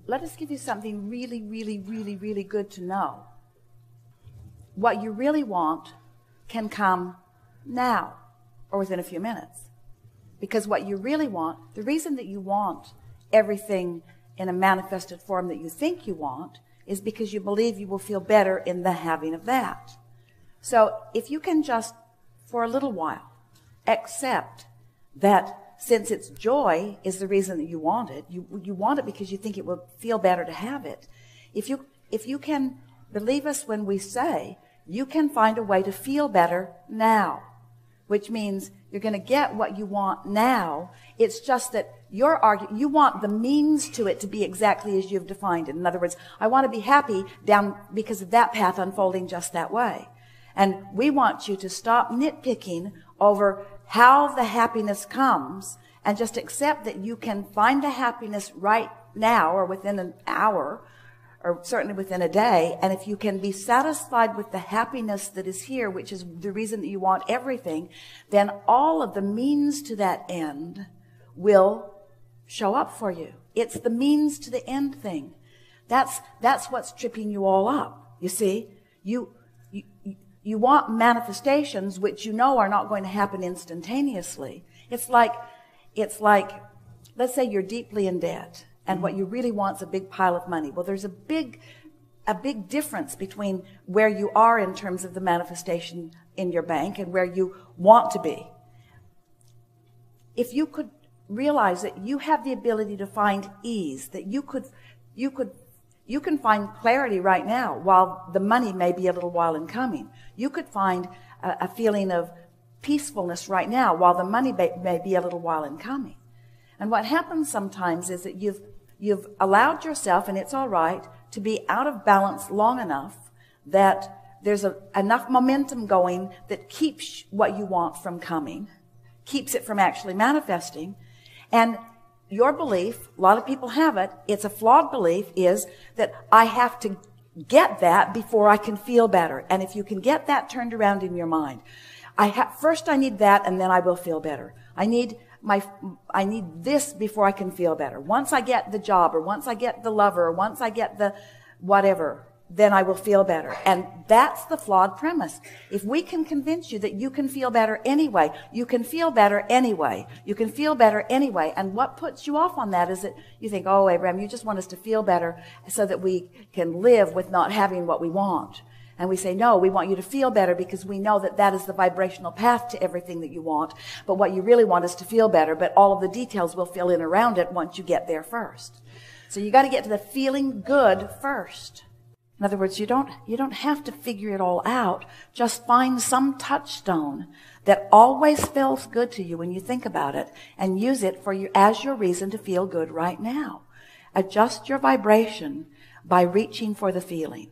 let us give you something really, really, really, really good to know. What you really want can come now or within a few minutes. Because what you really want, the reason that you want everything in a manifested form that you think you want is because you believe you will feel better in the having of that. So if you can just, for a little while, accept that since it's joy is the reason that you want it, you want it because you think it will feel better to have it. If you can believe us when we say, you can find a way to feel better now, which means you're going to get what you want now. It's just that you want the means to it to be exactly as you've defined it. In other words, I want to be happy down because of that path unfolding just that way. And we want you to stop nitpicking over how the happiness comes and just accept that you can find the happiness right now or within an hour or certainly within a day. And if you can be satisfied with the happiness that is here, which is the reason that you want everything, then all of the means to that end will show up for you. It's the means to the end thing. That's what's tripping you all up. You see, you want manifestations which you know are not going to happen instantaneously. It's like, let's say you're deeply in debt and what you really want is a big pile of money. Well, there's a big difference between where you are in terms of the manifestation in your bank and where you want to be. If you could realize that you have the ability to find ease, that you can find clarity right now while the money may be a little while in coming. You could find a feeling of peacefulness right now while the money may be a little while in coming. And what happens sometimes is that you've allowed yourself, and it's all right, to be out of balance long enough that there's enough momentum going that keeps what you want from coming, keeps it from actually manifesting. And your belief, a lot of people have it, it's a flawed belief, is that I have to get that before I can feel better. And if you can get that turned around in your mind, first I need that and then I will feel better. I need this before I can feel better. Once I get the job, or once I get the lover, or once I get the whatever, then I will feel better. And that's the flawed premise. If we can convince you that you can feel better anyway, you can feel better anyway, you can feel better anyway. And what puts you off on that is that you think, oh, Abraham, you just want us to feel better so that we can live with not having what we want. And we say, no, we want you to feel better because we know that that is the vibrational path to everything that you want. But what you really want is to feel better, but all of the details will fill in around it once you get there first. So you got to get to the feeling good first. In other words, you don't have to figure it all out. Just find some touchstone that always feels good to you when you think about it and use it as your reason to feel good right now. Adjust your vibration by reaching for the feeling.